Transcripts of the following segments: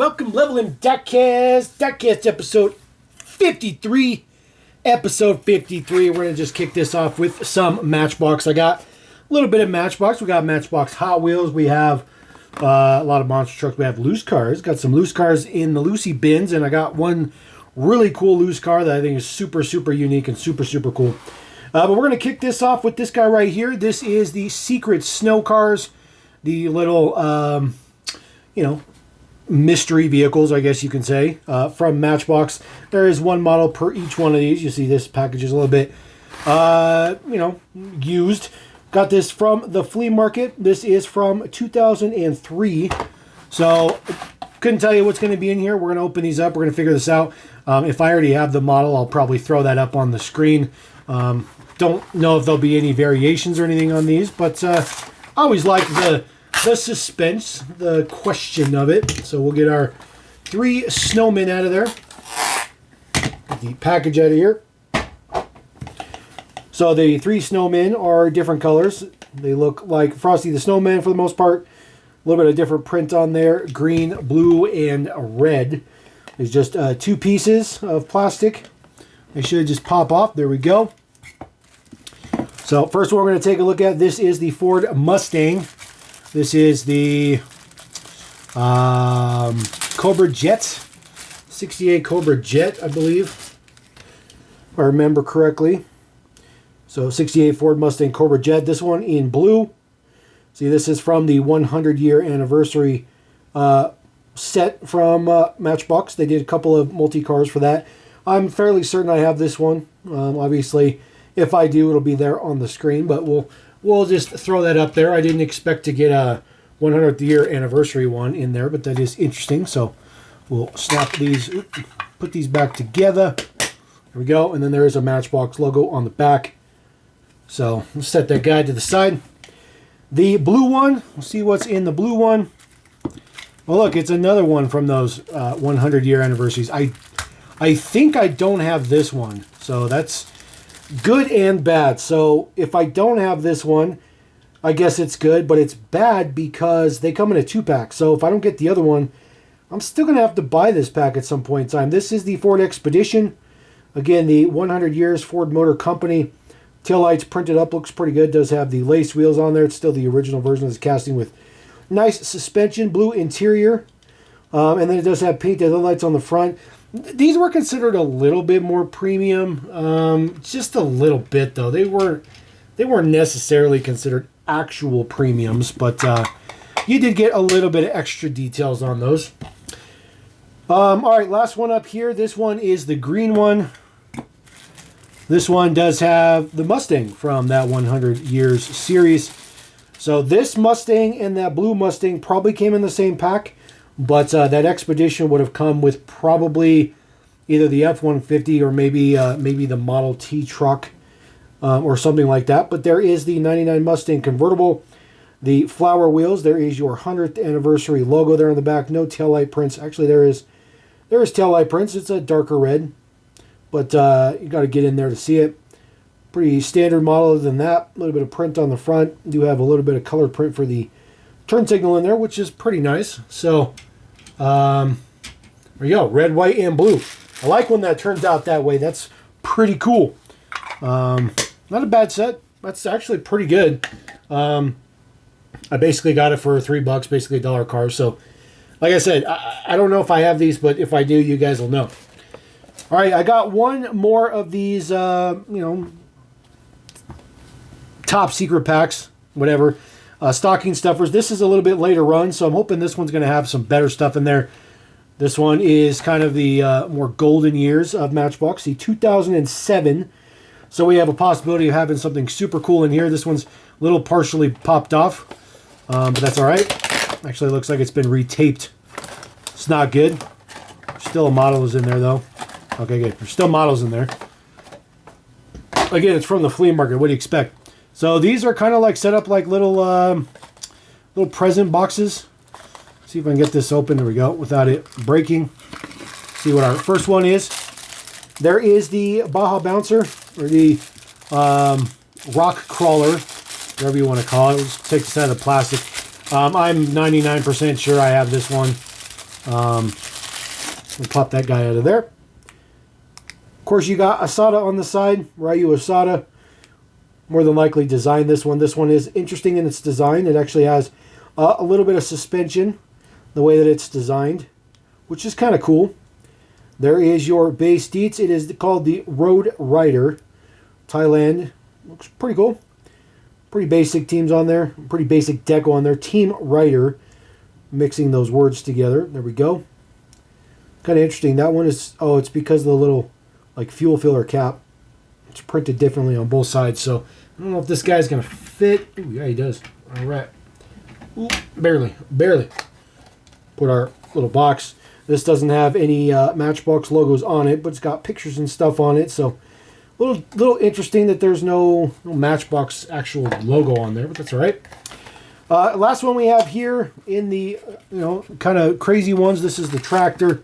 welcome LevelMDiecast, Diecast episode 53. Episode 53, we're going to just kick this off with some Matchbox. I got a little bit of Matchbox. We got Matchbox Hot Wheels. We have a lot of monster trucks. We have loose cars. Got some loose cars in the Lucy bins, and I got one really cool loose car that I think is super, super unique and super, super cool. But we're going to kick this off with this guy right here. This is the Secret Snow Cars. The little, mystery vehicles, I guess you can say, from Matchbox. There is one model per each one of these. You see this package is a little bit, used. Got this from the flea market. This is from 2003. So, couldn't tell you what's going to be in here. We're going to open these up. We're going to figure this out. If I already have the model, I'll probably throw that up on the screen. Don't know if there'll be any variations or anything on these, but I always like the suspense, the question of it. So we'll get our 3 snowmen out of there. Get the package out of here. So the 3 snowmen are different colors. They look like Frosty the Snowman for the most part. A little bit of different print on there. Green, blue, and red. There's just 2 pieces of plastic. They should just pop off. There we go. So first one we're going to take a look at, this is the Ford Mustang. This is the Cobra Jet, 68 Cobra Jet, I believe, if I remember correctly. So 68 Ford Mustang Cobra Jet, this one in blue. See, this is from the 100-year anniversary set from Matchbox. They did a couple of multi-cars for that. I'm fairly certain I have this one. Obviously, if I do, it'll be there on the screen, but we'll just throw that up there. I didn't expect to get a 100th year anniversary one in there, but that is interesting. So we'll snap these, put these back together. There we go. And then there is a Matchbox logo on the back. So we'll set that guy to the side. The blue one, we'll see what's in the blue one. Well, look, it's another one from those 100-year anniversaries. I think I don't have this one, so that's good and bad. So if I don't have this one, I guess it's good, but it's bad because they come in a 2-pack. So if I don't get the other one, I'm still going to have to buy this pack at some point in time. This is the Ford Expedition. Again, the 100 years Ford Motor Company. Taillights printed up, looks pretty good. Does have the lace wheels on there. It's still the original version of this casting with nice suspension, blue interior. And then it does have painted headlights on the front. These were considered a little bit more premium, just a little bit though. They weren't necessarily considered actual premiums, but you did get a little bit of extra details on those. All right, last one up here. This one is the green one. This one does have the Mustang from that 100 years series. So this Mustang and that blue Mustang probably came in the same pack. But that Expedition would have come with probably either the F-150 or maybe the Model T truck or something like that. But there is the 99 Mustang convertible, the flower wheels. There is your 100th anniversary logo there on the back. No taillight prints. Actually, there is taillight prints. It's a darker red, but you got to get in there to see it. Pretty standard model. Other than that, a little bit of print on the front. You do have a little bit of color print for the turn signal in there, which is pretty nice. So there you go, red, white, and blue. I like when that turns out that way. That's pretty cool. Not a bad set. That's actually pretty good. I basically got it for $3, basically $1 car. So like I said, I don't know if I have these, but if I do, you guys will know. All right, I got one more of these, top secret packs, whatever. Stocking stuffers. This is a little bit later run, so I'm hoping this one's going to have some better stuff in there. This one is kind of the more golden years of Matchbox, the 2007. So we have a possibility of having something super cool in here. This one's a little partially popped off, but that's all right. Actually, it looks like it's been retaped. It's not good. Still a model is in there, though. Okay, good. There's still models in there. Again, it's from the flea market. What do you expect? So these are kind of like set up like little present boxes. See if I can get this open. There we go, without it breaking. See what our first one is. There is the Baja Bouncer, or the rock crawler, whatever you want to call it. We'll just take this out of the plastic. I'm 99% sure I have this one. We'll pop that guy out of there. Of course, you got Asada on the side. Ryu Asada. More than likely designed this one. This one is interesting in its design. It actually has a little bit of suspension, the way that it's designed, which is kind of cool. There is your base deets. It is called the Road Rider. Thailand. Looks pretty cool. Pretty basic teams on there. Pretty basic deco on there. Team Rider. Mixing those words together. There we go. Kind of interesting. That one is... Oh, it's because of the little like fuel filler cap. It's printed differently on both sides. So, I don't know if this guy's going to fit. Ooh, yeah, he does. All right. Ooh, barely. Barely. Put our little box. This doesn't have any Matchbox logos on it, but it's got pictures and stuff on it. So, little interesting that there's no Matchbox actual logo on there, but that's all right. Last one we have here in the kind of crazy ones. This is the tractor.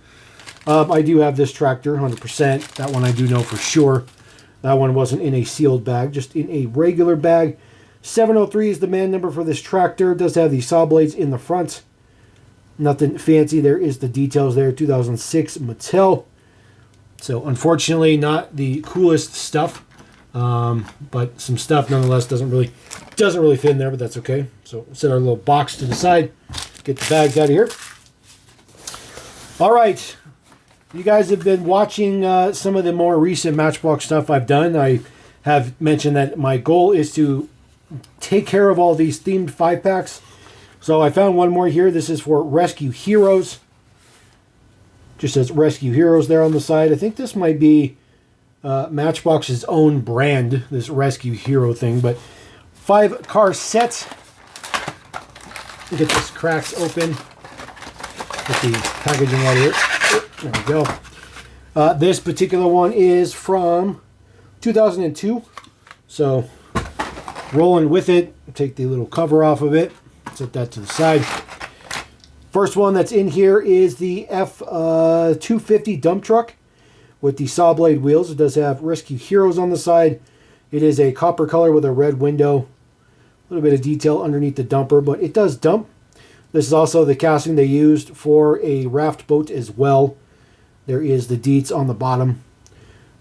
I do have this tractor, 100%. That one I do know for sure. That one wasn't in a sealed bag, just in a regular bag. 703 is the man number for this tractor. It does have the saw blades in the front. Nothing fancy. There is the details there. 2006 Mattel. So unfortunately, not the coolest stuff, but some stuff nonetheless doesn't really fit in there. But that's okay. So we'll set our little box to the side. Get the bags out of here. All right. You guys have been watching some of the more recent Matchbox stuff I've done. I have mentioned that my goal is to take care of all these themed 5-packs. So I found one more here. This is for Rescue Heroes. Just says Rescue Heroes there on the side. I think this might be Matchbox's own brand, this Rescue Hero thing. But 5-car set. Get this cracks open. Get the packaging out of here. There we go. This particular one is from 2002. So, rolling with it. Take the little cover off of it. Set that to the side. First one that's in here is the F250 dump truck with the saw blade wheels. It does have Rescue Heroes on the side. It is a copper color with a red window. A little bit of detail underneath the dumper, but it does dump. This is also the casting they used for a raft boat as well. There is the deets on the bottom.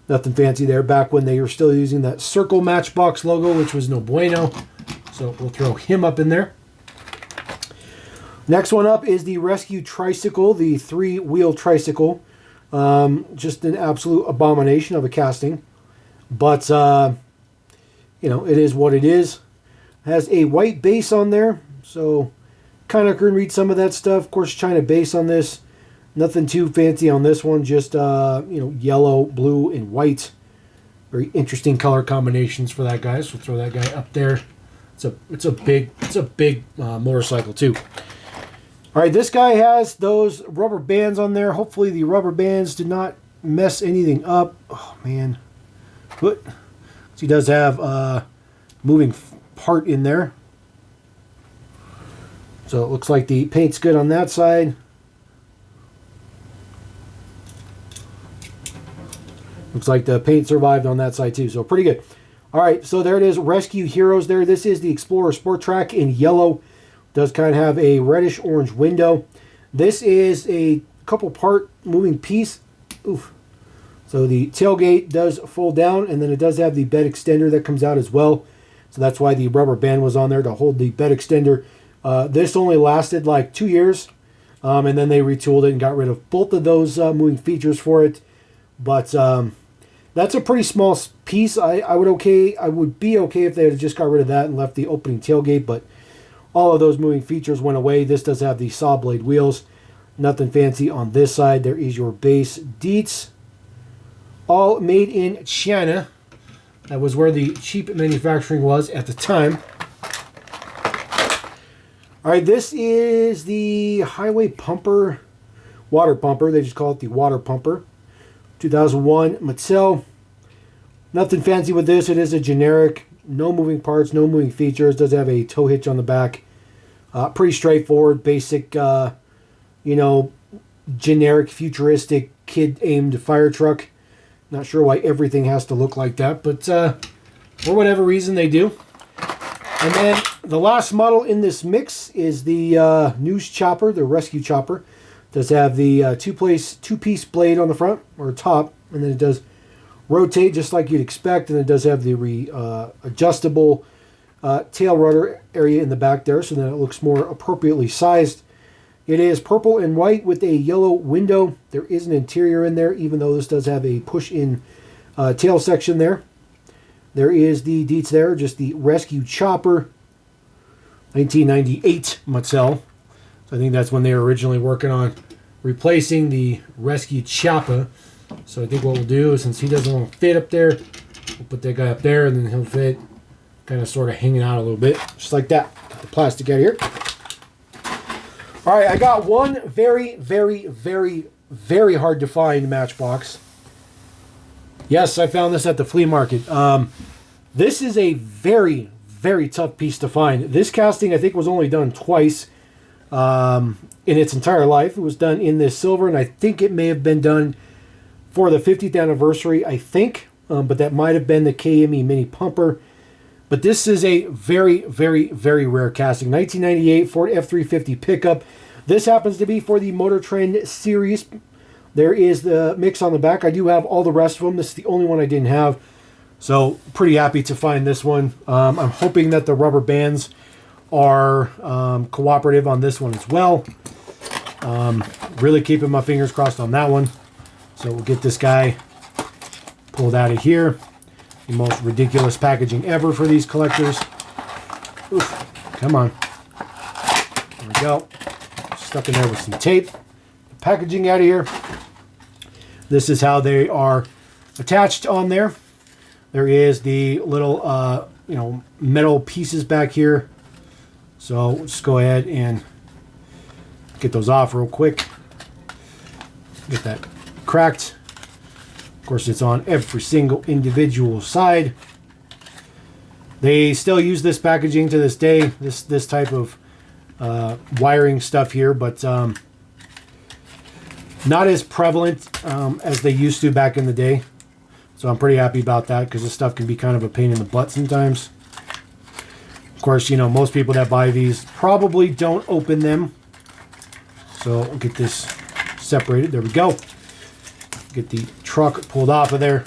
Nothing fancy there. Back when they were still using that circle Matchbox logo, which was no bueno. So we'll throw him up in there. Next one up is the Rescue Tricycle, the 3-wheel tricycle. Just an absolute abomination of a casting. But, it is what it is. Has a white base on there. So, kind of can read some of that stuff. Of course, China base on this. Nothing too fancy on this one, just yellow, blue, and white. Very interesting color combinations for that guy. So we'll throw that guy up there. It's a big motorcycle too. All right, this guy has those rubber bands on there. Hopefully the rubber bands did not mess anything up. Oh man, good. So he does have moving part in there. So it looks like the paint's good on that side. Looks like the paint survived on that side too, so pretty good. All right, so there it is, Rescue Heroes there. This is the Explorer Sport Track in yellow. Does kind of have a reddish-orange window. This is a couple part moving piece. Oof. So the tailgate does fold down, and then it does have the bed extender that comes out as well. So that's why the rubber band was on there to hold the bed extender. This only lasted like 2 years, and then they retooled it and got rid of both of those moving features for it. But that's a pretty small piece. I would be okay if they had just got rid of that and left the opening tailgate, but all of those moving features went away. This does have the saw blade wheels. Nothing fancy on this side. There is your base deets. All made in China. That was where the cheap manufacturing was at the time. All right, this is the Highway Pumper, water pumper. They just call it the water pumper. 2001 Mattel. Nothing fancy with this. It is a generic, no moving parts, no moving features. Does have a tow hitch on the back. Pretty straightforward, basic, generic, futuristic, kid-aimed fire truck. Not sure why everything has to look like that, but for whatever reason they do. And then the last model in this mix is the news chopper, the rescue chopper. Does have the two-piece blade on the front or top, and then it does rotate just like you'd expect, and it does have the adjustable tail rudder area in the back there, so that it looks more appropriately sized. It is purple and white with a yellow window. There is an interior in there, even though this does have a push-in tail section there. There is the deets there, just the Rescue Chopper, 1998 Mattel. So I think that's when they were originally working on replacing the Rescue Chopper. So I think what we'll do is, since he doesn't want to fit up there, we'll put that guy up there, and then he'll fit kind of sort of hanging out a little bit, just like that. Get the plastic out of here. All right, I got one very, very, very, very hard to find Matchbox. Yes, I found this at the flea market. This is a very, very tough piece to find. This casting, I think, was only done twice in its entire life. It was done in this silver, and I think it may have been done for the 50th anniversary, I think. But that might have been the KME Mini Pumper. But this is a very, very, very rare casting. 1998 Ford F-350 pickup. This happens to be for the Motor Trend series. There is the mix on the back. I do have all the rest of them. This is the only one I didn't have. So pretty happy to find this one. I'm hoping that the rubber bands are cooperative on this one as well. Really keeping my fingers crossed on that one. So we'll get this guy pulled out of here. The most ridiculous packaging ever for these collectors. Oof, come on. There we go. Stuck in there with some tape. The packaging out of here. This is how they are attached on there. There is the little, metal pieces back here. So we'll just go ahead and get those off real quick. Get that cracked. Of course, it's on every single individual side. They still use this packaging to this day, this type of wiring stuff here, but not as prevalent as they used to back in the day. So I'm pretty happy about that, because this stuff can be kind of a pain in the butt sometimes. Of course, most people that buy these probably don't open them. So we'll get this separated. There we go. Get the truck pulled off of there.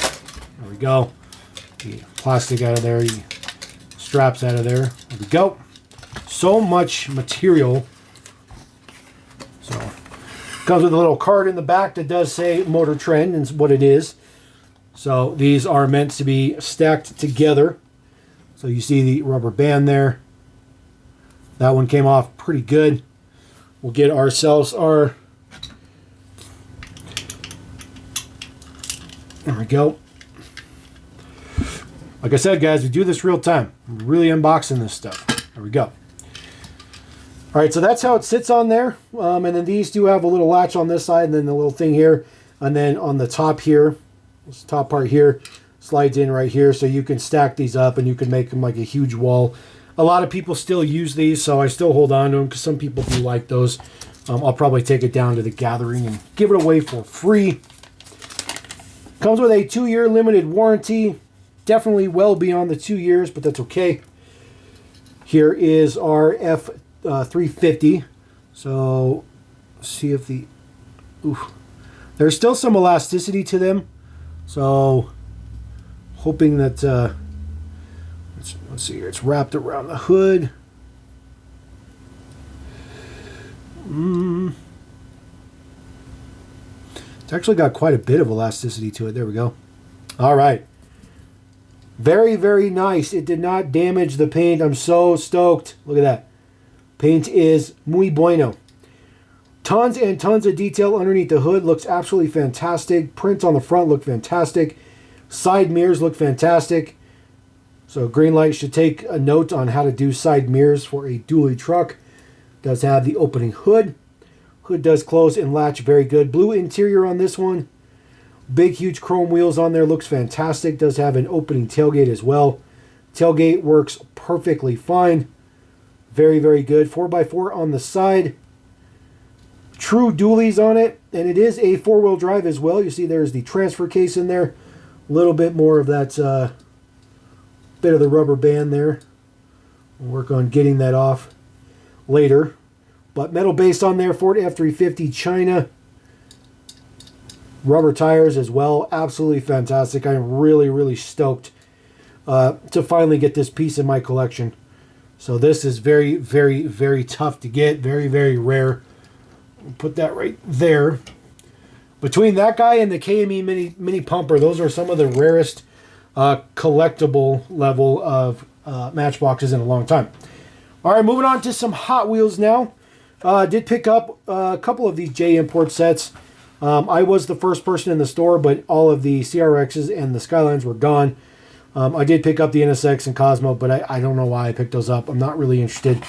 There we go. The plastic out of there. The straps out of there. There we go. So much material. So comes with a little card in the back that does say Motor Trend and what it is. So these are meant to be stacked together. So you see the rubber band there. That one came off pretty good. We'll get ourselves our... There we go. Like I said, guys, we do this real time. I'm really unboxing this stuff. There we go. All right, so that's how it sits on there. And then these do have a little latch on this side, and then the little thing here. And then on the top here, this top part here, slides in right here. So you can stack these up, and you can make them like a huge wall. A lot of people still use these, so I still hold on to them, because some people do like those. I'll probably take it down to the gathering and give it away for free. Comes with a 2-year limited warranty. Definitely well beyond the 2 years, but that's okay. Here is our F350. So, see if the... Oof. There's still some elasticity to them. So, hoping that... let's see here. It's wrapped around the hood. It's actually got quite a bit of elasticity to it. There we go. All right. Very, very nice. It did not damage the paint. I'm so stoked. Look at that. Paint is muy bueno. Tons and tons of detail underneath the hood. Looks absolutely fantastic. Print on the front look fantastic. Side mirrors look fantastic. So green light should take a note on how to do side mirrors for a dually truck. Does have the opening hood. Hood does close and latch very good. Blue interior on this one. Big, huge chrome wheels on there. Looks fantastic. Does have an opening tailgate as well. Tailgate works perfectly fine. Very, very good. 4x4 on the side. True dualies on it. And it is a 4-wheel drive as well. You see there's the transfer case in there. A little bit more of that bit of the rubber band there. We'll work on getting that off later. But metal base on there, Ford F-350 China. Rubber tires as well. Absolutely fantastic. I'm really, really stoked to finally get this piece in my collection. So this is very, very, very tough to get. Very, very rare. Put that right there. Between that guy and the KME mini pumper, those are some of the rarest collectible level of Matchboxes in a long time. All right, moving on to some Hot Wheels now. Did pick up a couple of these J Import sets. I was the first person in the store, but all of the CRXs and the Skylines were gone. I did pick up the NSX and Cosmo, but I don't know why I picked those up. I'm not really interested.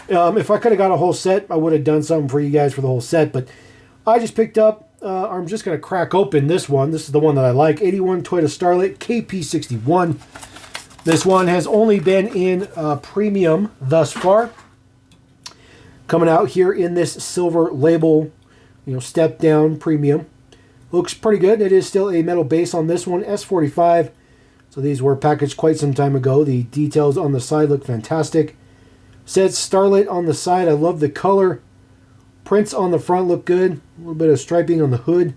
If I could have got a whole set, I would have done something for you guys for the whole set, but I just picked up, I'm just going to crack open this one. This is the one that I like, 81 Toyota Starlet KP61. This one has only been in premium thus far. Coming out here in this silver label, step down premium. Looks pretty good. It is still a metal base on this one, S45. So these were packaged quite some time ago. The details on the side look fantastic. Says Starlet on the side. I love the color. Prints on the front look good. A little bit of striping on the hood.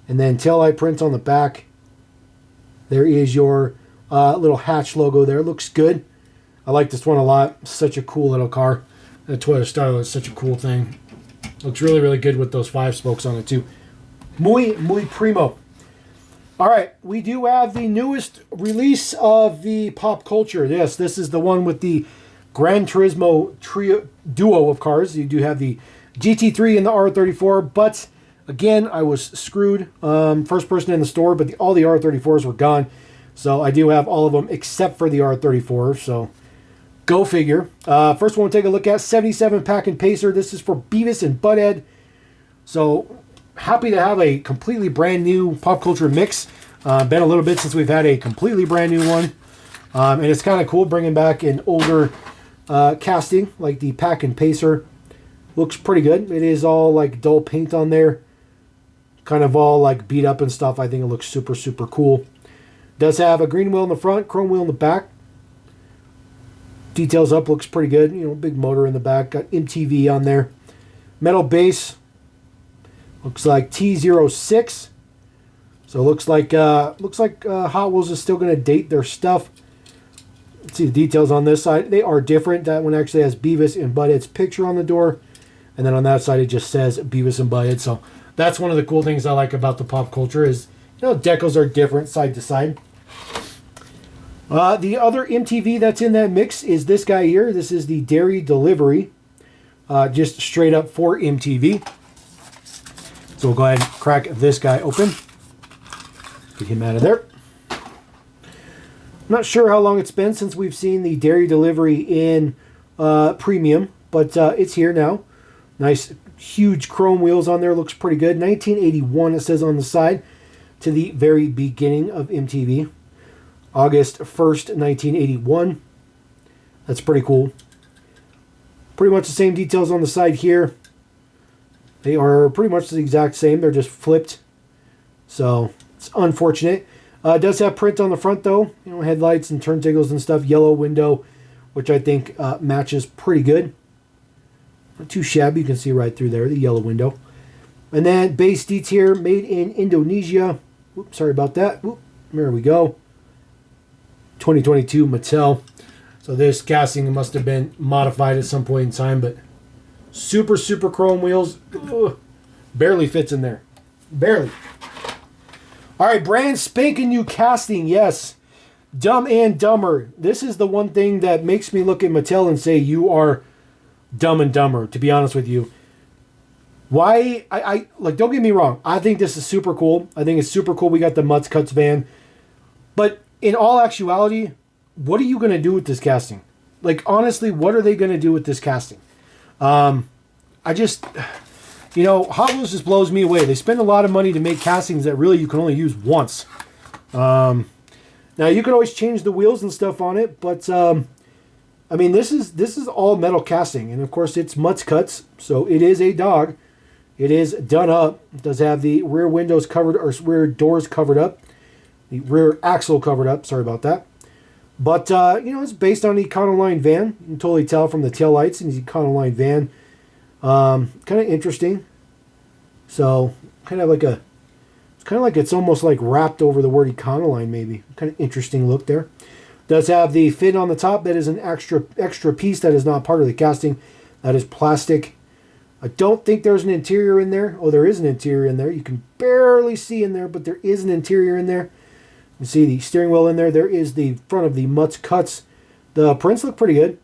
And then taillight prints on the back. There is your little hatch logo there. Looks good. I like this one a lot. Such a cool little car. The Toyota Starlet is such a cool thing. Looks really, really good with those 5 spokes on it too. Muy primo. All right, we do have the newest release of the Pop Culture. Yes, this is the one with the Gran Turismo duo of cars. You do have the GT3 and the R34, but again, I was screwed. First person in the store, but all the R34s were gone. So I do have all of them except for the R34, so go figure. First one we'll take a look at, 77 Pack and Pacer. This is for Beavis and Butthead. So happy to have a completely brand new Pop Culture mix. Been a little bit since we've had a completely brand new one. And it's kind of cool bringing back an older casting like the Pack and Pacer. Looks pretty good. It is all like dull paint on there. Kind of all like beat up and stuff. I think it looks super, super cool. Does have a green wheel in the front, chrome wheel in the back. Details up, looks pretty good. Big motor in the back. Got MTV on there. Metal base. Looks like T06. So it looks like Hot Wheels is still going to date their stuff. Let's see the details on this side. They are different. That one actually has Beavis and Butthead's picture on the door. And then on that side it just says Beavis and Butthead. So that's one of the cool things I like about the Pop Culture is, decals are different side to side. The other MTV that's in that mix is this guy here. This is the Dairy Delivery. Just straight up for MTV. So we'll go ahead and crack this guy open. Get him out of there. I'm not sure how long it's been since we've seen the Dairy Delivery in premium, but it's here now. Nice huge chrome wheels on there. Looks pretty good. 1981 it says on the side, to the very beginning of MTV. August 1st, 1981. That's pretty cool. Pretty much the same details on the side here. They are pretty much the exact same. They're just flipped. So it's unfortunate. It does have print on the front though. Headlights and turn signals and stuff. Yellow window, which I think matches pretty good. Not too shabby. You can see right through there, the yellow window. And then base deets here, made in Indonesia. Oops, sorry about that. Oop, there we go. 2022 Mattel. So this casting must have been modified at some point in time, but super, super chrome wheels. Ugh, barely fits in there. Barely. All right, brand spanking new casting. Yes. Dumb and Dumber. This is the one thing that makes me look at Mattel and say, you are Dumb and Dumber, to be honest with you. Why? I like, don't get me wrong. I think this is super cool. I think it's super cool we got the Mudz Cuts van. But in all actuality, what are you going to do with this casting? Like, honestly, what are they going to do with this casting? Hot Wheels just blows me away. They spend a lot of money to make castings that really you can only use once. Now, you can always change the wheels and stuff on it, but, this is all metal casting. And, of course, it's Mudz Cuts, so it is a dog. It is done up. It does have the rear windows covered, or rear doors covered up. The rear axle covered up. Sorry about that. But, it's based on the Econoline van. You can totally tell from the taillights and the Econoline van. Kind of interesting. So kind of like it's almost like wrapped over the word Econoline maybe. Kind of interesting look there. Does have the fin on the top. That is an extra piece that is not part of the casting. That is plastic. I don't think there's an interior in there. Oh, there is an interior in there. You can barely see in there, but there is an interior in there. You see the steering wheel in there. There is the front of the Mudz Cuts. The prints look pretty good.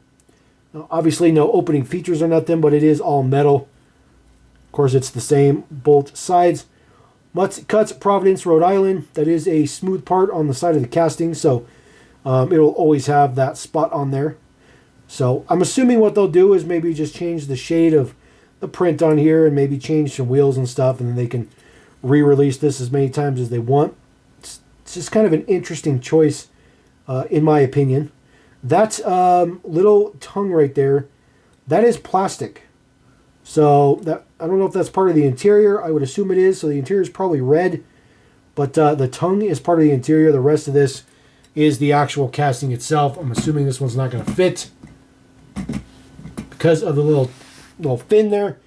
Obviously, no opening features or nothing, but it is all metal. Of course, it's the same both sides. Mudz Cuts, Providence, Rhode Island. That is a smooth part on the side of the casting, so it'll always have that spot on there. So I'm assuming what they'll do is maybe just change the shade of the print on here and maybe change some wheels and stuff, and then they can re-release this as many times as they want. It's just kind of an interesting choice, in my opinion. That little tongue right there, that is plastic. So that I don't know if that's part of the interior. I would assume it is. So the interior is probably red, but the tongue is part of the interior. The rest of this is the actual casting itself. I'm assuming this one's not going to fit because of the little fin there,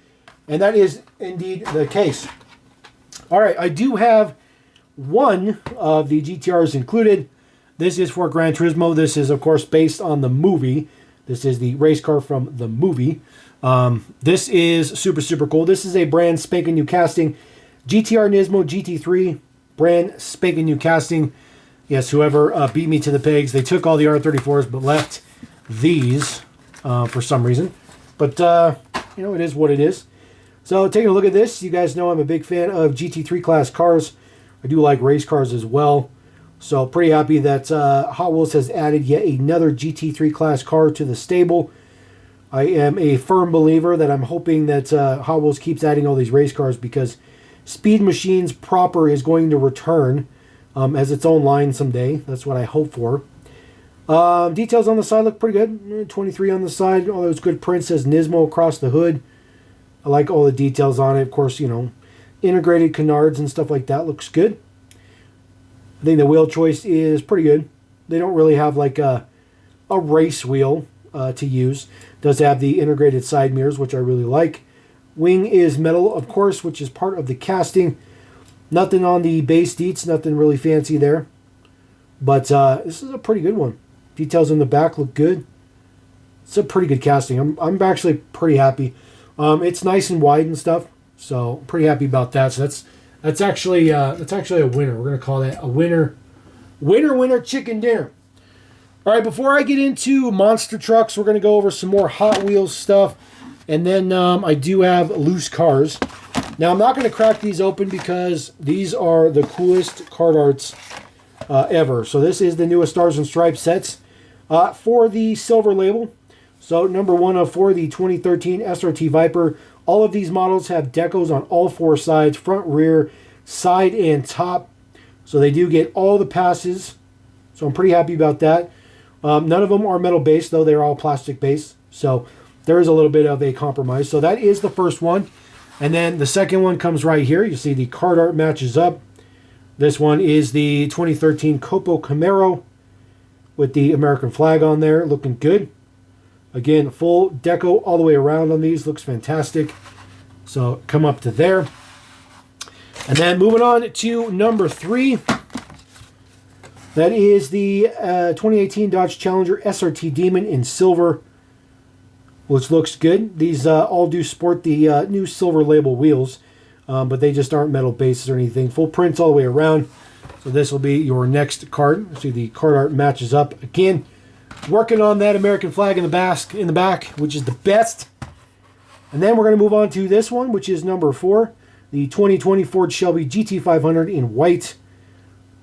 and that is indeed the case. All right, I do have one of the GTRs included. This is for Gran Turismo. This is, of course, based on the movie. This is the race car from the movie. This is super cool. This is a brand spanking new casting. GTR Nismo GT3, brand spanking new casting. Yes, whoever beat me to the pigs. They took all the R34s but left these for some reason. But, you know, it is what it is. So taking a look at this, you guys know I'm a big fan of GT3 class cars. I do like race cars as well. So pretty happy that Hot Wheels has added yet another GT3 class car to the stable. I am a firm believer that I'm hoping that Hot Wheels keeps adding all these race cars because Speed Machines proper is going to return as its own line someday. That's what I hope for. Details on the side look pretty good. 23 on the side. All those good prints. Says Nismo across the hood. I like all the details on it. Of course, you know, integrated canards and stuff like that looks good. I think the wheel choice is pretty good. They don't really have like a race wheel to use. Does have the integrated side mirrors, which I really like. Wing is metal, of course, which is part of the casting. Nothing on the base deets, nothing really fancy there. But this is a pretty good one. Details in the back look good. It's a pretty good casting. I'm actually pretty happy. It's nice and wide and stuff, so pretty happy about that. So that's actually a winner. We're gonna call that a winner. Winner chicken dinner. All right, before I get into monster trucks, we're gonna go over some more Hot Wheels stuff, and then I do have loose cars. Now I'm not gonna crack these open because these are the coolest card arts ever. So this is the newest Stars and Stripes sets for the silver label. So number 1 of 4, the 2013 SRT Viper. All of these models have decos on all 4 sides, front, rear, side, and top. So they do get all the passes. So I'm pretty happy about that. None of them are metal based, though. They're all plastic based. So there is a little bit of a compromise. So that is the first one. And then the second one comes right here. You see the card art matches up. This one is the 2013 Copo Camaro with the American flag on there. Looking good. Again, full deco all the way around on these. Looks fantastic. So come up to there. And then moving on to number 3. That is the 2018 Dodge Challenger SRT Demon in silver, which looks good. These all do sport the new silver label wheels, but they just aren't metal bases or anything. Full prints all the way around. So this will be your next card. See, the card art matches up again. Working on that American flag in the back, which is the best. And then we're going to move on to this one, which is number 4, the 2020 Ford Shelby GT500 in white.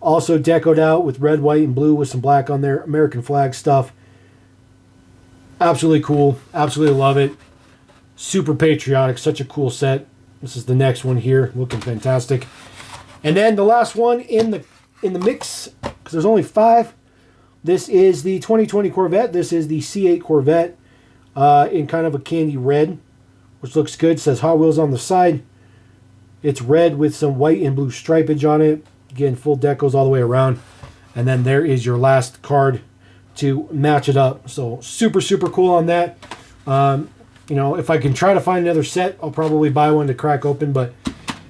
Also decoed out with red, white, and blue with some black on there. American flag stuff. Absolutely cool. Absolutely love it. Super patriotic. Such a cool set. This is the next one here. Looking fantastic. And then the last one in the mix, because there's only 5. This is the 2020 Corvette. This is the C8 Corvette in kind of a candy red, which looks good. It says Hot Wheels on the side. It's red with some white and blue stripage on it. Again, full decos all the way around. And then there is your last card to match it up. So super cool on that. You know, if I can try to find another set, I'll probably buy one to crack open. But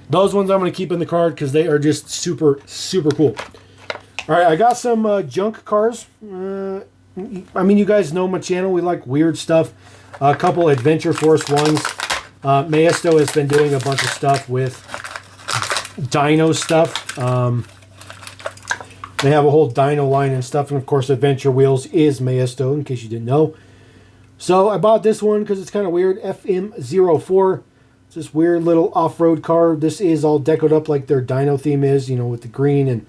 those ones I'm going to keep in the card because they are just super, super cool. All right, I got some junk cars. I mean, you guys know my channel. We like weird stuff. A couple Adventure Force ones. Maesto has been doing a bunch of stuff with dyno stuff. They have a whole dyno line and stuff. And, of course, Adventure Wheels is Maesto, in case you didn't know. So I bought this one because it's kind of weird. FM04. It's this weird little off-road car. This is all decoed up like their dyno theme is, you know, with the green and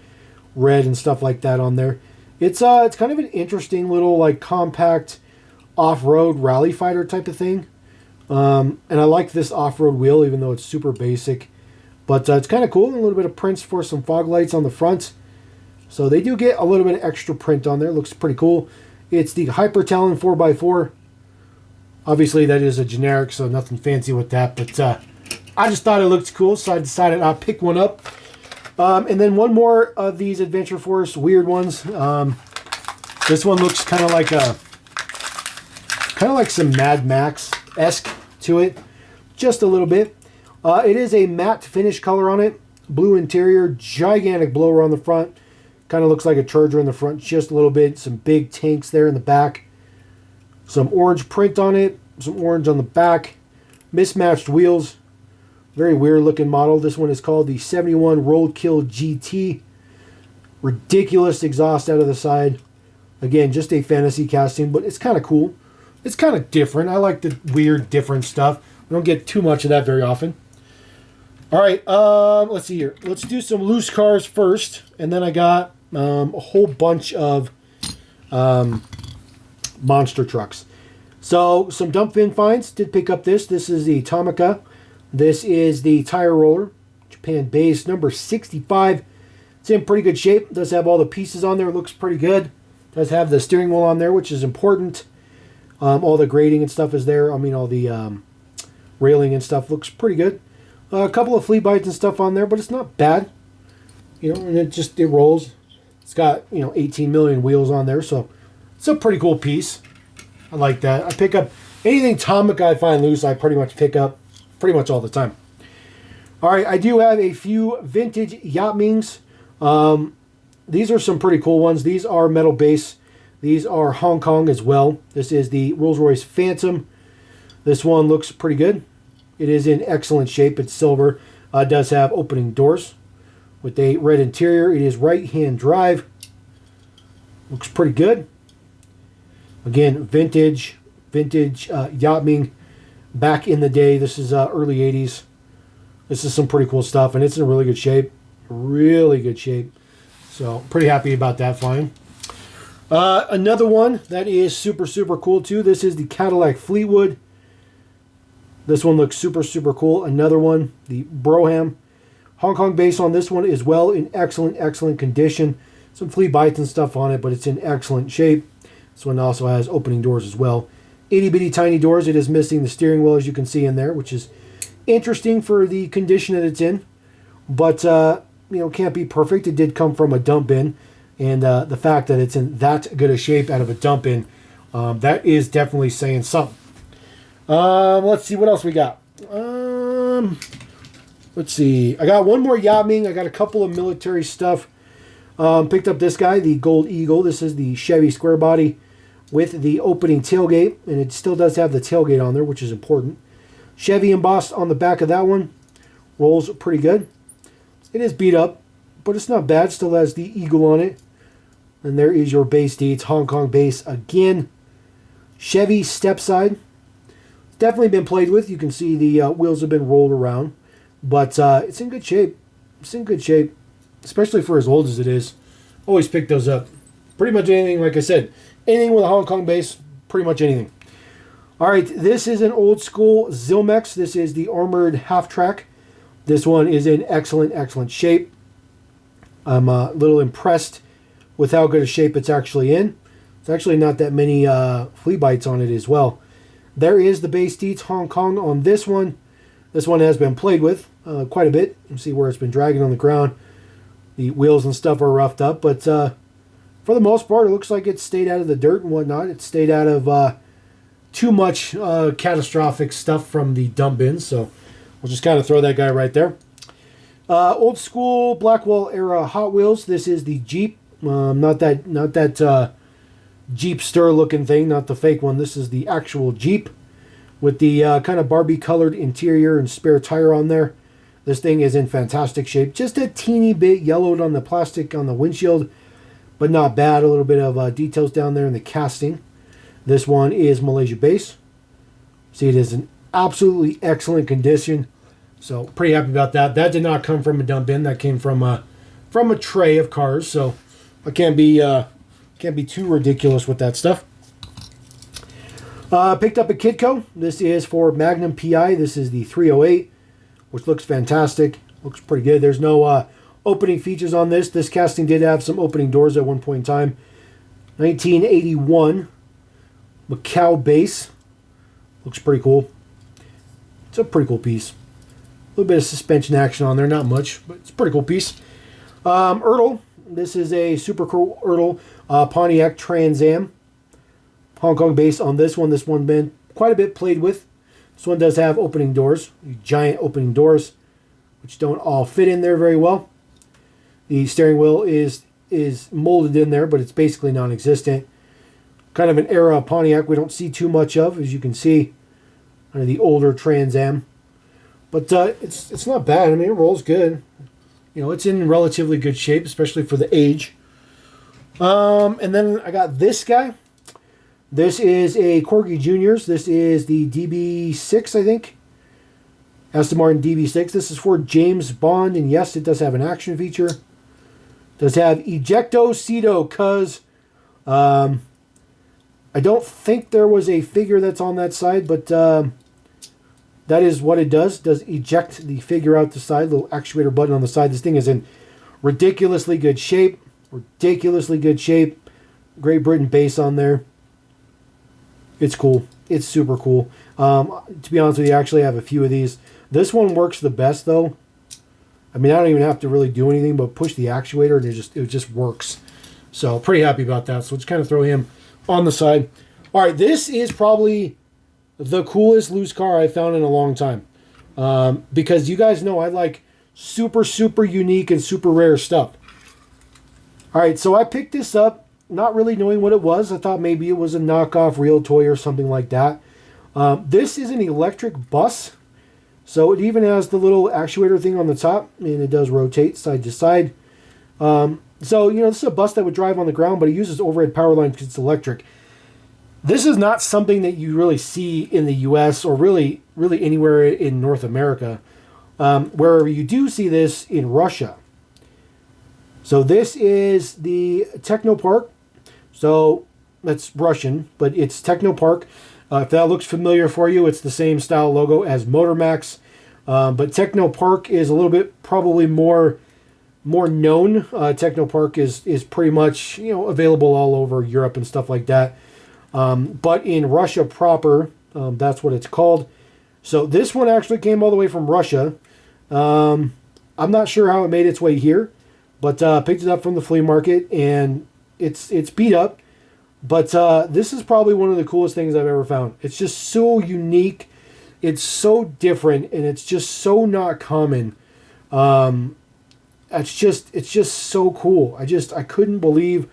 red and stuff like that on there. It's kind of an interesting little, like, compact off-road rally fighter type of thing. And I like this off-road wheel, even though it's super basic. But it's kind of cool. A little bit of prints for some fog lights on the front. So they do get a little bit of extra print on there. Looks pretty cool. It's the Hyper Talon 4x4. Obviously, that is a generic, so nothing fancy with that. But I just thought it looked cool, so I decided I'll pick one up. And then one more of these Adventure Force weird ones. This one looks kind of like some Mad Max-esque to it, just a little bit. It is a matte finish color on it, blue interior, gigantic blower on the front. Kind of looks like a Charger in the front, just a little bit. Some big tanks there in the back. Some orange print on it, some orange on the back. Mismatched wheels. Very weird looking model. This one is called the 71 Rkill GT. Ridiculous exhaust out of the side. Again, just a fantasy casting, but it's kind of cool. It's kind of different. I like the weird, different stuff. We don't get too much of that very often. All right, let's see here. Let's do some loose cars first, and then I got a whole bunch of monster trucks. So, some dump fin finds. Did pick up this. This is the Toma. This is the tire roller, Japan base, number 65. It's in pretty good shape. Does have all the pieces on there. Looks pretty good. Does have the steering wheel on there, which is important. All the grading and stuff is there. I mean, all the railing and stuff looks pretty good. A couple of flea bites and stuff on there, but it's not bad. You know, and it rolls. It's got, 18 million wheels on there, so it's a pretty cool piece. I like that. I pick up anything Toma I find loose, I pretty much pick up pretty much all the time. All right, I do have a few vintage Yachtmings. These are some pretty cool ones. These are metal base. These are Hong Kong as well. This is the Rolls-Royce Phantom. This one looks pretty good. It is in excellent shape. It's silver. It does have opening doors with a red interior. It is right-hand drive. Looks pretty good. Again, vintage Yachtming back in the day. This is early 80s. This is some pretty cool stuff, and it's in really good shape. Really good shape. So, pretty happy about that flying. Another one that is super, super cool too. This is the Cadillac Fleetwood. This one looks super, super cool. Another one, the Brougham. Hong Kong base on this one is well in excellent, excellent condition. Some flea bites and stuff on it, but it's in excellent shape. This one also has opening doors as well. Itty bitty tiny doors. It is missing the steering wheel, as you can see in there, which is interesting for the condition that it's in. But, can't be perfect. It did come from a dump bin. And the fact that it's in that good a shape out of a dump bin, that is definitely saying something. Let's see what else we got. Let's see. I got one more Yachtming. I got a couple of military stuff. Picked up this guy, the Gold Eagle. This is the Chevy square body with the opening tailgate. And it still does have the tailgate on there, which is important. Chevy embossed on the back of that one. Rolls pretty good. It is beat up, but it's not bad. Still has the Eagle on it. And there is your base deeds. Hong Kong base again. Chevy step side. It's definitely been played with. You can see the wheels have been rolled around. But it's in good shape. It's in good shape. Especially for as old as it is. Always pick those up. Pretty much anything, like I said. Anything with a Hong Kong base. Pretty much anything. Alright, this is an old school ZILMAX. This is the armored half track. This one is in excellent, excellent shape. I'm a little impressed with how good a shape it's actually in. It's actually not that many flea bites on it as well. There is the base deets Hong Kong on this one. This one has been played with quite a bit. You can see where it's been dragging on the ground. The wheels and stuff are roughed up, but for the most part, it looks like it stayed out of the dirt and whatnot. It stayed out of too much catastrophic stuff from the dump bins, so we'll just kind of throw that guy right there. Old school Blackwell era Hot Wheels. This is the Jeep, not that Jeepster looking thing, not the fake one. This is the actual Jeep with the kind of Barbie colored interior and spare tire on there. This thing is in fantastic shape. Just a teeny bit yellowed on the plastic on the windshield, but not bad. A little bit of details down there in the casting. This one is Malaysia base. See, it is in absolutely excellent condition. So pretty happy about that. That did not come from a dump bin. That came from a tray of cars. So I can't be too ridiculous with that stuff. Picked up a Kidco. This is for Magnum PI. This is the 308, which looks fantastic. Looks pretty good. There's no opening features on this. This casting did have some opening doors at one point in time. 1981 Macau base. Looks pretty cool. It's a pretty cool piece. A little bit of suspension action on there. Not much, but it's a pretty cool piece. Ertl. This is a super cool Ertl Pontiac Trans Am. Hong Kong base on this one. This one been quite a bit played with. This one does have opening doors. Giant opening doors, which don't all fit in there very well. The steering wheel is molded in there, but it's basically non-existent. Kind of an era of Pontiac we don't see too much of, as you can see. Kind of the older Trans Am. But it's not bad. I mean, it rolls good. You know, it's in relatively good shape, especially for the age. And then I got this guy. This is a Corgi Juniors. This is the DB6, I think. Aston Martin DB6. This is for James Bond, and yes, it does have an action feature. It does have Ejecto Cedo, cuz I don't think there was a figure that's on that side, but that is what it does. It does eject the figure out the side, little actuator button on the side. This thing is in ridiculously good shape. Ridiculously good shape. Great Britain base on there. It's cool. It's super cool. To be honest with you, I actually have a few of these. This one works the best, though. I mean, I don't even have to really do anything but push the actuator, and it just works. So, pretty happy about that. So, just kind of throw him on the side. All right, this is probably the coolest loose car I've found in a long time. Because you guys know I like super, super unique and super rare stuff. All right, so I picked this up. Not really knowing what it was. I thought maybe it was a knockoff real toy or something like that. This is an electric bus. So it even has the little actuator thing on the top. And it does rotate side to side. So, you know, this is a bus that would drive on the ground, but it uses overhead power lines because it's electric. This is not something that you really see in the U.S. or really anywhere in North America. Where you do see this in Russia. So this is the Technopark. So that's Russian, but it's Technopark. If that looks familiar for you, it's the same style logo as Motormax. But Technopark is a little bit probably more known. Technopark is pretty much, you know, available all over Europe and stuff like that. But in Russia proper, that's what it's called. So this one actually came all the way from Russia. I'm not sure how it made its way here, but picked it up from the flea market, and it's beat up. But this is probably one of the coolest things I've ever found. It's just so unique. It's so different, and it's just so not common. It's just so cool. I couldn't believe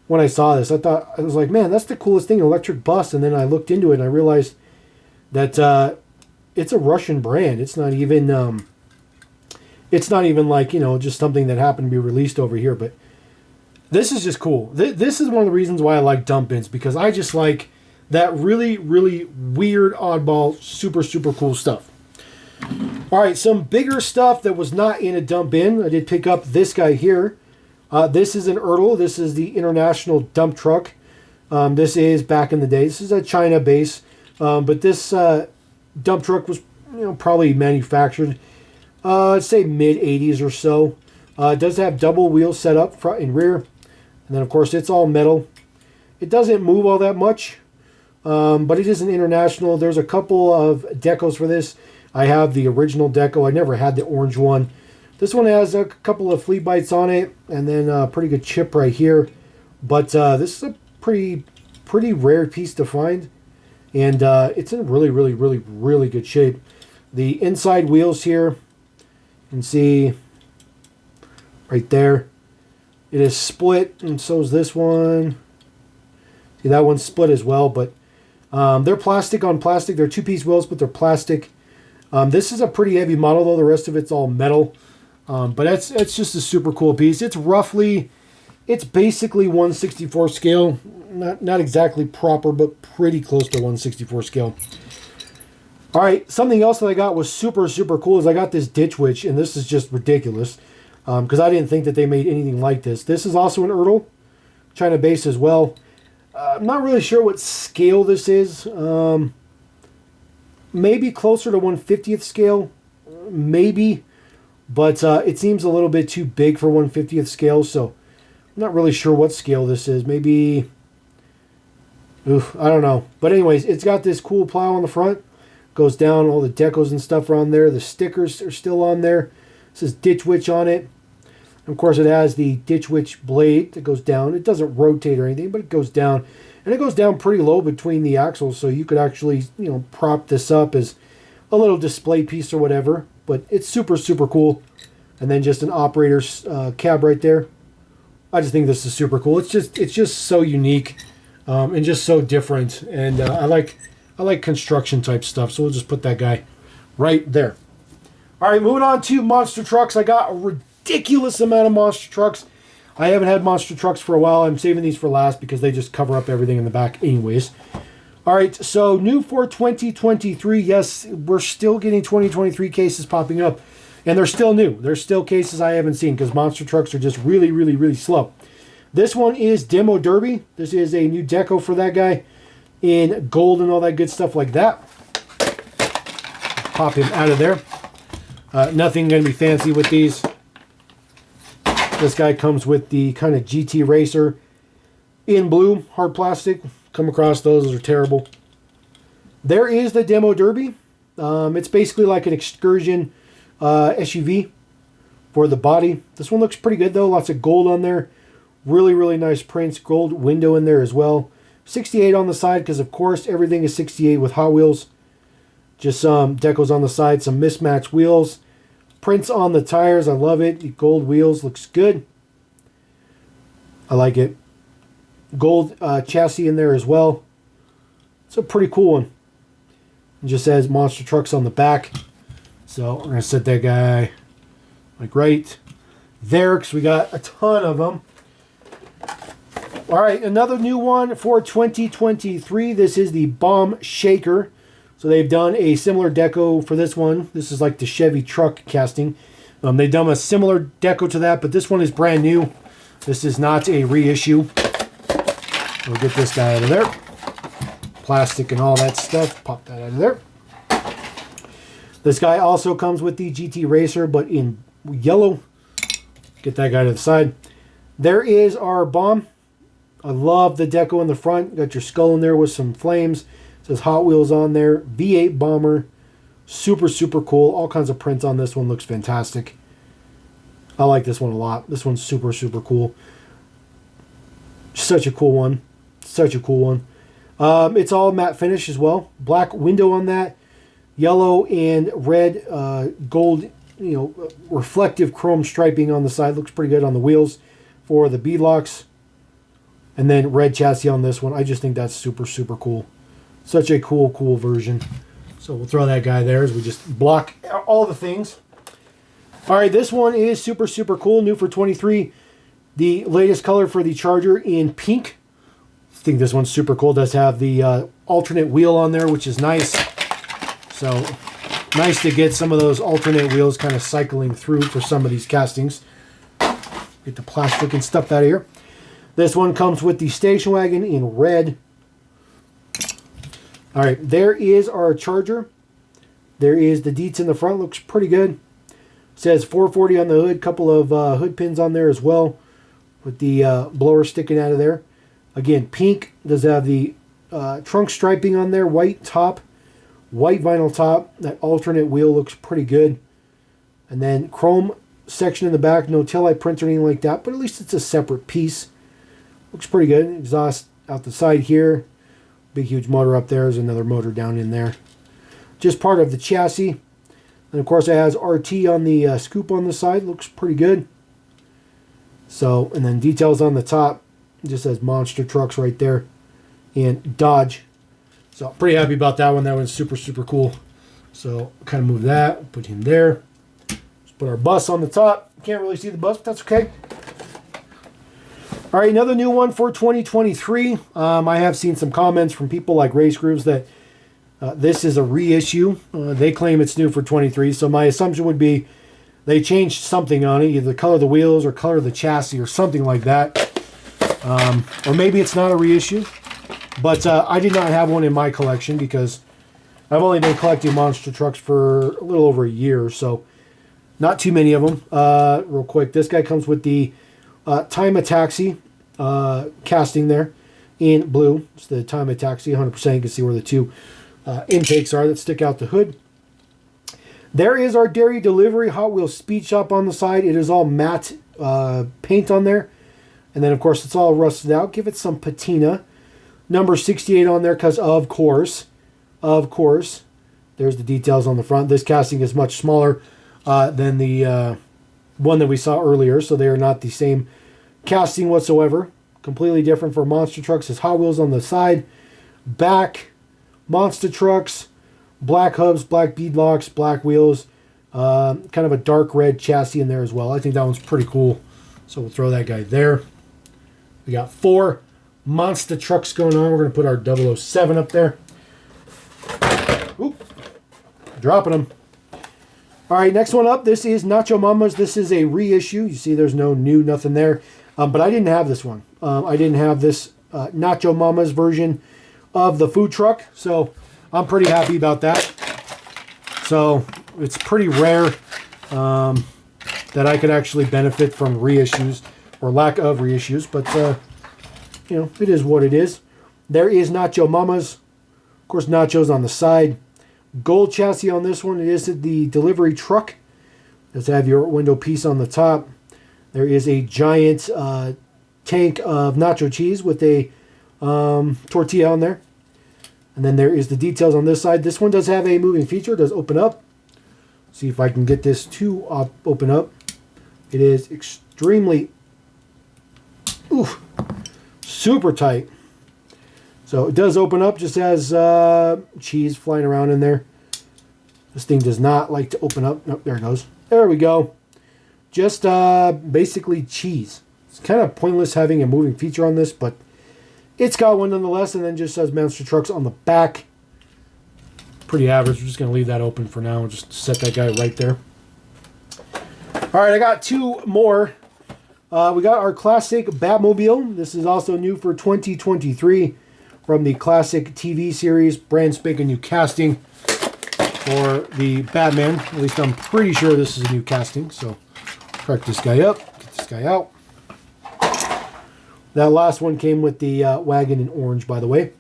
when I saw this. I was like, man, that's the coolest thing, electric bus. And then I looked into it, and I realized that it's a Russian brand. It's not even like, you know, just something that happened to be released over here. But this is just cool. This is one of the reasons why I like dump bins, because I just like that really, really weird, oddball, super, super cool stuff. All right, some bigger stuff that was not in a dump bin. I did pick up this guy here. This is an Ertl. This is the International Dump Truck. This is back in the day. This is a China base. But this dump truck was, you know, probably manufactured, I'd say mid-'80s or so. It does have double wheel setup, front and rear. And then, of course, it's all metal. It doesn't move all that much, but it is an International. There's a couple of decos for this. I have the original deco. I never had the orange one. This one has a couple of flea bites on it, and then a pretty good chip right here. But this is a pretty rare piece to find. And it's in really, really, really, really good shape. The inside wheels here, you can see right there. It is split, and so is this one. See, that one's split as well, but they're plastic on plastic. They're two-piece wheels, but they're plastic. This is a pretty heavy model, though. The rest of it's all metal. But it's just a super cool piece. It's basically 1/64 scale. Not exactly proper, but pretty close to 1/64 scale. All right, something else that I got was super, super cool is I got this Ditch Witch, and this is just ridiculous because I didn't think that they made anything like this. This is also an Ertl, China base as well. I'm not really sure what scale this is. Maybe closer to 1/50th scale, maybe. But it seems a little bit too big for 1/50th scale, so I'm not really sure what scale this is. Maybe, I don't know. But anyways, it's got this cool plow on the front. Goes down, all the decals and stuff are on there. The stickers are still on there. It says Ditch Witch on it. And of course, it has the Ditch Witch blade that goes down. It doesn't rotate or anything, but it goes down. And it goes down pretty low between the axles, so you could actually, prop this up as a little display piece or whatever. But it's super, super cool. And then just an operator's cab right there. I just think this is super cool. It's just so unique and just so different. And I like construction type stuff. So we'll just put that guy right there. All right, moving on to monster trucks. I got a ridiculous amount of monster trucks. I haven't had monster trucks for a while. I'm saving these for last because they just cover up everything in the back anyways. All right, so new for 2023. Yes, we're still getting 2023 cases popping up, and they're still new. There's still cases I haven't seen because monster trucks are just really, really, really slow. This one is Demo Derby. This is a new deco for that guy in gold and all that good stuff like that. Pop him out of there. Nothing going to be fancy with these. This guy comes with the kind of GT Racer in blue, hard plastic. Come across those are terrible. There is the Demo Derby. It's basically like an excursion SUV for the body. This one looks pretty good though. Lots of gold on there. Really, really nice prints. Gold window in there as well. 68 on the side because of course everything is 68 with Hot Wheels. Just some decals on the side. Some mismatched wheels. Prints on the tires. I love it. The gold wheels. Looks good. I like it. Gold chassis in there as well. It's a pretty cool one. It just says monster trucks on the back. So I'm going to set that guy like right there because we got a ton of them. All right, another new one for 2023. This is the Bomb Shaker. So they've done a similar deco for this one. This is like the Chevy truck casting. They've done a similar deco to that, but this one is brand new. This is not a reissue. We'll get this guy out of there. Plastic and all that stuff. Pop that out of there. This guy also comes with the GT Racer, but in yellow. Get that guy to the side. There is our bomb. I love the deco in the front. Got your skull in there with some flames. It says Hot Wheels on there. V8 bomber. Super, super cool. All kinds of prints on this one. Looks fantastic. I like this one a lot. This one's super, super cool. Such a cool one. Such a cool one. It's all matte finish as well. Black window on that. Yellow and red gold, reflective chrome striping on the side. Looks pretty good on the wheels for the beadlocks. And then red chassis on this one. I just think that's super, super cool. Such a cool, cool version. So we'll throw that guy there as we just block all the things. All right, this one is super, super cool. New for 23. The latest color for the Charger in pink. I think this one's super cool. It does have the alternate wheel on there, which is nice. So nice to get some of those alternate wheels kind of cycling through for some of these castings. Get the plastic and stuff out of here. This one comes with the station wagon in red. All right, there is our Charger. There is the Dietz in the front. Looks pretty good. It says 440 on the hood. Couple of hood pins on there as well, with the blower sticking out of there. Again, pink. Does have the trunk striping on there. White top. White vinyl top. That alternate wheel looks pretty good. And then chrome section in the back. No taillight prints or anything like that, but at least it's a separate piece. Looks pretty good. Exhaust out the side here. Big huge motor up there. There's another motor down in there. Just part of the chassis. And of course it has RT on the scoop on the side. Looks pretty good. So, and then details on the top. It just says Monster Trucks right there. And Dodge. So pretty happy about that one. That one's super, super cool. So kind of move that. Put him there. Just put our bus on the top. Can't really see the bus, but that's okay. All right, another new one for 2023. I have seen some comments from people like Race Grooves that this is a reissue. They claim it's new for 23, so my assumption would be they changed something on it, either color of the wheels or color of the chassis or something like that. Or maybe it's not a reissue. But I did not have one in my collection because I've only been collecting monster trucks for a little over a year, so not too many of them. Real quick, this guy comes with the Time of Taxi casting there in blue. It's the Time of Taxi, 100%. You can see where the two intakes are that stick out the hood. There is our Dairy Delivery Hot Wheels Speed Shop on the side. It is all matte paint on there. And then, of course, it's all rusted out. Give it some patina. Number 68 on there because, of course, there's the details on the front. This casting is much smaller than the one that we saw earlier, so they are not the same casting whatsoever. Completely different for monster trucks. It's Hot Wheels on the side. Back, monster trucks, black hubs, black beadlocks, black wheels. Kind of a dark red chassis in there as well. I think that one's pretty cool. So we'll throw that guy there. We got 4 monster trucks going on. We're going to put our 007 up there. Oop, dropping them. All right, next one up. This is Nacho Mamas. This is a reissue. You see there's no new nothing there. But I didn't have this one. I didn't have this Nacho Mamas version of the food truck. So I'm pretty happy about that. So it's pretty rare that I could actually benefit from reissues or lack of reissues. But, you know, it is what it is. There is Nacho Mamas. Of course, Nacho's on the side. Gold chassis on this one. It is the delivery truck. Does have your window piece on the top. There is a giant tank of nacho cheese with a tortilla on there. And then there is the details on this side. This one does have a moving feature. It does open up. See if I can get this to open up. It is extremely super tight. So it does open up, just has cheese flying around in there. This thing does not like to open up. Nope, there it goes. There we go. Just basically cheese. It's kind of pointless having a moving feature on this, but it's got one nonetheless, and then just says Monster Trucks on the back. Pretty average. We're just going to leave that open for now and just set that guy right there. All right, I got 2 more. We got our classic Batmobile. This is also new for 2023 from the classic TV series. Brand spanking new casting for the Batman. At least I'm pretty sure this is a new casting. So crack this guy up. Get this guy out. That last one came with the wagon in orange, by the way.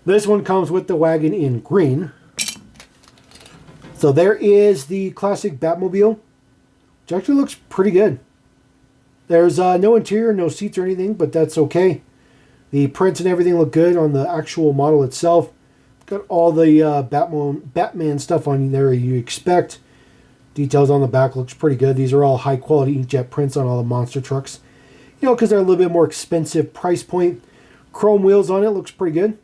This one comes with the wagon in green. So there is the classic Batmobile, which actually looks pretty good. There's no interior, no seats or anything, but that's okay. The prints and everything look good on the actual model itself. Got all the Batman stuff on there you expect. Details on the back looks pretty good. These are all high quality inkjet prints on all the monster trucks. You know, because they're a little bit more expensive price point. Chrome wheels on it, looks pretty good.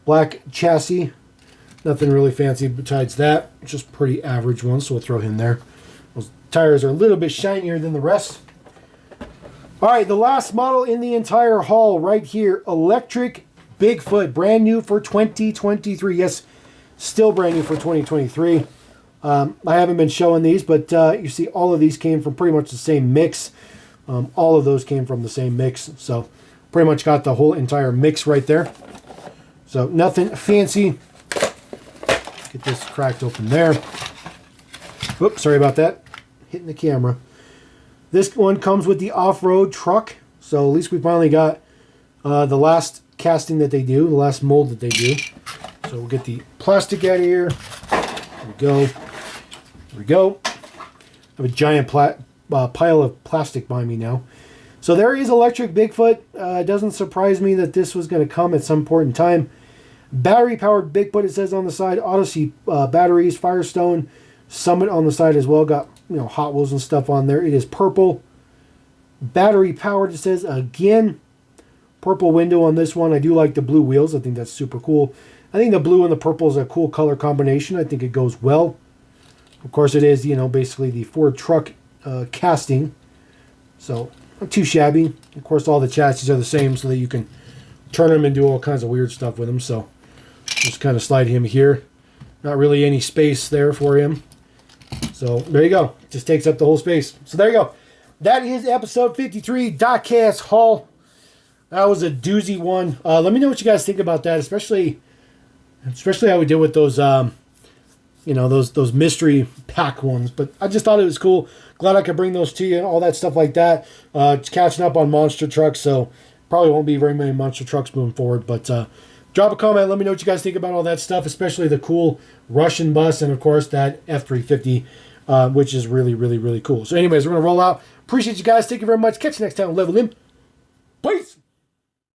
Black chassis. Nothing really fancy besides that. Just pretty average one, so we'll throw him there. Those tires are a little bit shinier than the rest. All right, the last model in the entire haul right here. Electric Bigfoot. Brand new for 2023. Yes, still brand new for 2023. I haven't been showing these, but you see all of these came from pretty much the same mix. All of those came from the same mix. So pretty much got the whole entire mix right there. So nothing fancy. Get this cracked open there. Oops, sorry about that. Hitting the camera. This one comes with the off-road truck. So at least we finally got the last casting that they do, the last mold that they do. So we'll get the plastic out of here. There we go. There we go. I have a giant pile of plastic behind me now. So there is electric Bigfoot. It doesn't surprise me that this was going to come at some point in time. Battery-powered Bigfoot, it says on the side. Odyssey batteries, Firestone, Summit on the side as well. Got, you know, Hot Wheels and stuff on there. It is purple. Battery-powered, it says again. Purple window on this one. I do like the blue wheels. I think that's super cool. I think the blue and the purple is a cool color combination. I think it goes well. Of course, it is, you know, basically the Ford truck casting. So, not too shabby. Of course, all the chassis are the same so that you can turn them and do all kinds of weird stuff with them. So, just kind of slide him here. Not really any space there for him. So, there you go. Just takes up the whole space. So, there you go. That is episode 53, Diecast haul. That was a doozy one. Let me know what you guys think about that, especially how we did with those, you know, those mystery pack ones. But I just thought it was cool. Glad I could bring those to you and all that stuff like that. It's catching up on monster trucks, so probably won't be very many monster trucks moving forward. But drop a comment. Let me know what you guys think about all that stuff, especially the cool Russian bus and, of course, that F-350, which is really, really, really cool. So anyways, we're going to roll out. Appreciate you guys. Thank you very much. Catch you next time on Level M. Peace.